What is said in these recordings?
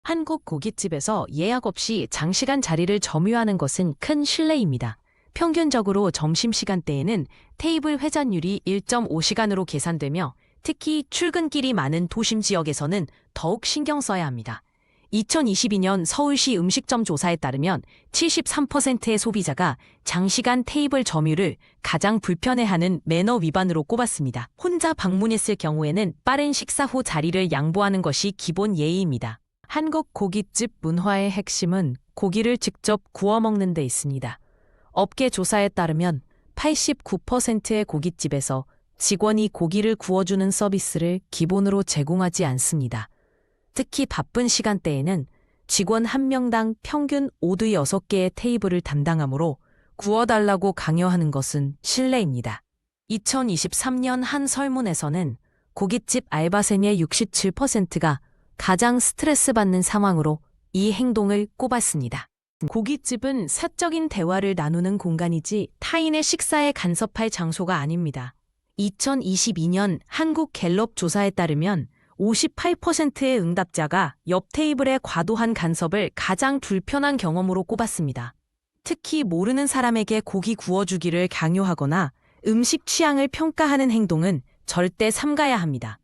한국 고깃집에서 예약 없이 장시간 자리를 점유하는 것은 큰 실례입니다. 평균적으로 점심시간대에는 테이블 회전율이 1.5시간으로 계산되며 특히 출근길이 많은 도심 지역에서는 더욱 신경 써야 합니다. 2022년 서울시 음식점 조사에 따르면 73%의 소비자가 장시간 테이블 점유를 가장 불편해하는 매너 위반으로 꼽았습니다. 혼자 방문했을 경우에는 빠른 식사 후 자리를 양보하는 것이 기본 예의입니다. 한국 고깃집 문화의 핵심은 고기를 직접 구워 먹는 데 있습니다. 업계 조사에 따르면 89%의 고깃집에서 직원이 고기를 구워주는 서비스를 기본으로 제공하지 않습니다. 특히 바쁜 시간대에는 직원 1명당 평균 5도 6개의 테이블을 담당하므로 구워달라고 강요하는 것은 실례입니다. 2023년 한 설문에서는 고깃집 알바생의 67%가 가장 스트레스 받는 상황으로 이 행동을 꼽았습니다. 고깃집은 사적인 대화를 나누는 공간이지 타인의 식사에 간섭할 장소가 아닙니다. 2022년 한국 갤럽 조사에 따르면 58%의 응답자가 옆 테이블의 과도한 간섭을 가장 불편한 경험으로 꼽았습니다. 특히 모르는 사람에게 고기 구워주기를 강요하거나 음식 취향을 평가하는 행동은 절대 삼가야 합니다.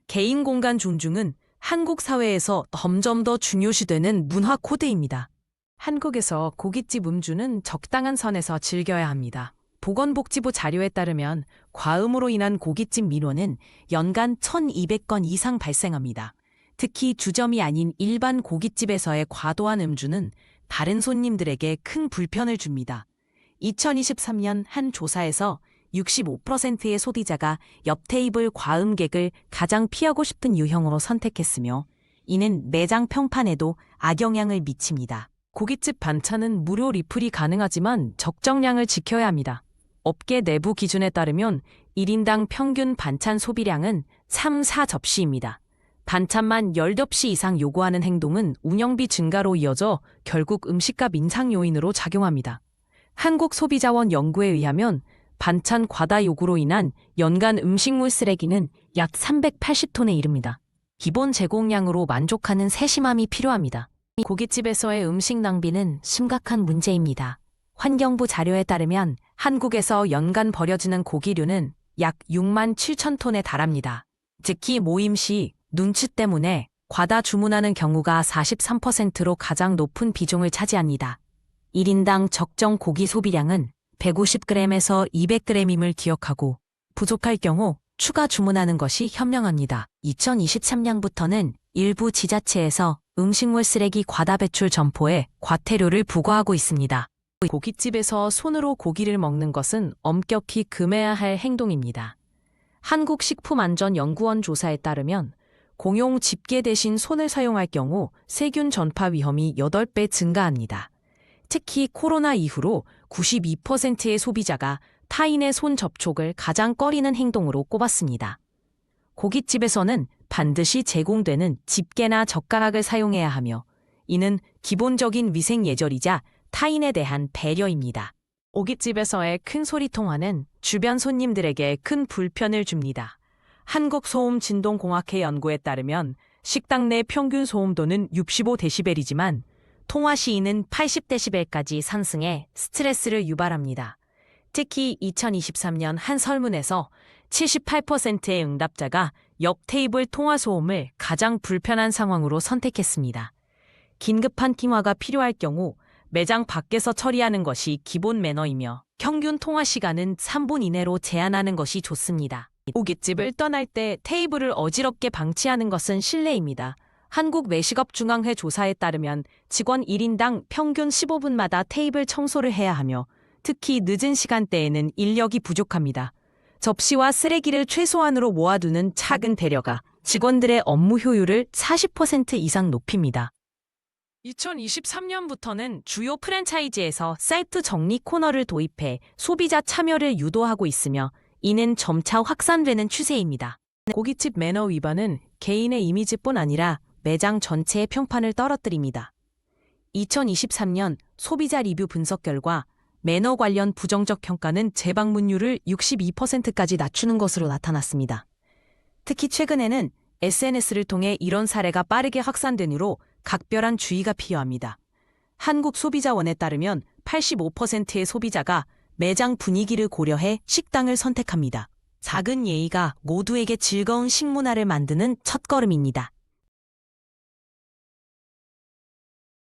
개인 공간 존중은 한국 사회에서 점점 더 중요시되는 문화 코드입니다. 한국에서 고깃집 음주는 적당한 선에서 즐겨야 합니다. 보건복지부 자료에 따르면 과음으로 인한 고깃집 민원은 연간 1,200건 이상 발생합니다. 특히 주점이 아닌 일반 고깃집에서의 과도한 음주는 다른 손님들에게 큰 불편을 줍니다. 2023년 한 조사에서 65%의 소비자가 옆 테이블 과음객을 가장 피하고 싶은 유형으로 선택했으며 이는 매장 평판에도 악영향을 미칩니다. 고깃집 반찬은 무료 리필이 가능하지만 적정량을 지켜야 합니다. 업계 내부 기준에 따르면 1인당 평균 반찬 소비량은 3, 4접시입니다. 반찬만 10접시 이상 요구하는 행동은 운영비 증가로 이어져 결국 음식값 인상 요인으로 작용합니다. 한국소비자원 연구에 의하면 반찬 과다 요구로 인한 연간 음식물 쓰레기는 약 380톤에 이릅니다. 기본 제공량으로 만족하는 세심함이 필요합니다. 고깃집에서의 음식 낭비는 심각한 문제입니다. 환경부 자료에 따르면 한국에서 연간 버려지는 고기류는 약 6만 7천 톤에 달합니다. 특히 모임 시 눈치 때문에 과다 주문하는 경우가 43%로 가장 높은 비중을 차지합니다. 1인당 적정 고기 소비량은 150g에서 200g임을 기억하고 부족할 경우 추가 주문하는 것이 현명합니다. 2023년부터는 일부 지자체에서 음식물 쓰레기 과다 배출 점포에 과태료를 부과하고 있습니다. 고깃집에서 손으로 고기를 먹는 것은 엄격히 금해야 할 행동입니다. 한국식품안전연구원 조사에 따르면 공용 집게 대신 손을 사용할 경우 세균 전파 위험이 8배 증가합니다. 특히 코로나 이후로 92%의 소비자가 타인의 손 접촉을 가장 꺼리는 행동으로 꼽았습니다. 고깃집에서는 반드시 제공되는 집게나 젓가락을 사용해야 하며 이는 기본적인 위생 예절이자 타인에 대한 배려입니다. 고깃집에서의 큰 소리 통화는 주변 손님들에게 큰 불편을 줍니다. 한국소음진동공학회 연구에 따르면 식당 내 평균 소음도는 65데시벨이지만 통화 시인은 80데시벨까지 상승해 스트레스를 유발합니다. 특히 2023년 한 설문에서 78%의 응답자가 옆 테이블 통화 소음을 가장 불편한 상황으로 선택했습니다. 긴급한 통화가 필요할 경우 매장 밖에서 처리하는 것이 기본 매너이며 평균 통화 시간은 3분 이내로 제한하는 것이 좋습니다. 고깃집을 떠날 때 테이블을 어지럽게 방치하는 것은 실례입니다. 한국 매식업중앙회 조사에 따르면 직원 1인당 평균 15분마다 테이블 청소를 해야 하며 특히 늦은 시간대에는 인력이 부족합니다. 접시와 쓰레기를 최소한으로 모아두는 작은 배려가 직원들의 업무 효율을 40% 이상 높입니다. 2023년부터는 주요 프랜차이즈에서 사이트 정리 코너를 도입해 소비자 참여를 유도하고 있으며 이는 점차 확산되는 추세입니다. 고깃집 매너 위반은 개인의 이미지뿐 아니라 매장 전체의 평판을 떨어뜨립니다. 2023년 소비자 리뷰 분석 결과 매너 관련 부정적 평가는 재방문율을 62%까지 낮추는 것으로 나타났습니다. 특히 최근에는 SNS를 통해 이런 사례가 빠르게 확산된 후로 각별한 주의가 필요합니다. 한국소비자원에 따르면 85%의 소비자가 매장 분위기를 고려해 식당을 선택합니다. 작은 예의가 모두에게 즐거운 식문화를 만드는 첫걸음입니다.